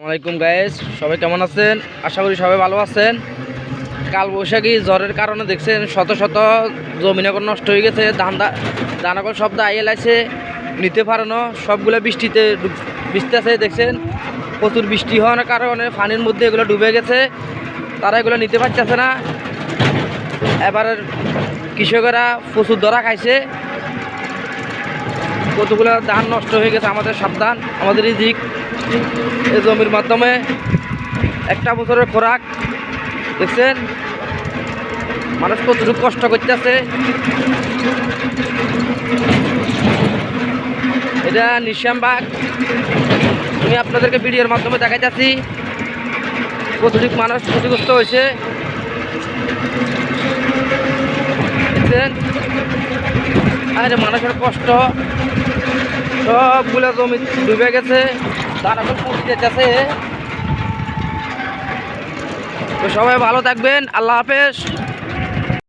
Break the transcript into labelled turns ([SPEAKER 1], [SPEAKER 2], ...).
[SPEAKER 1] আসসালামাইকুম গাইস, সবাই কেমন আছেন? আশা করি সবাই ভালো আছেন। কাল বৈশাখী ঝড়ের কারণে দেখছেন শত শত জমিন এখন নষ্ট হয়ে গেছে। দানাকল শব্দ আইয়ে লাগছে, নিতে পারে না, সবগুলো বৃষ্টিতে ভিজতেছে। দেখছেন প্রচুর বৃষ্টি হওয়ার কারণে পানির মধ্যে এগুলো ডুবে গেছে, তারা এগুলো নিতে পারতেছে না। এবার কৃষকেরা প্রচুর ধরা খাইছে, কতগুলো ধান নষ্ট হয়ে গেছে। আমাদের সাবধান, আমাদের রিজিক এই জমির মাধ্যমে একটা বছরের খোরাক। দেখছেন মানুষ কতটুকু কষ্ট করতেছে। এটা নিঃশ্যামবাগ, আমি আপনাদেরকে ভিডিওর মাধ্যমে দেখাইতেছি কতটুকু মানুষ ক্ষতিগ্রস্ত হয়েছে। দেখছেন আরে মানুষের কষ্ট, সবগুলো জমি ডুবে গেছে, ধান এখন পচে যেতেছে। তো সবাই ভালো থাকবেন, আল্লাহ হাফেজ।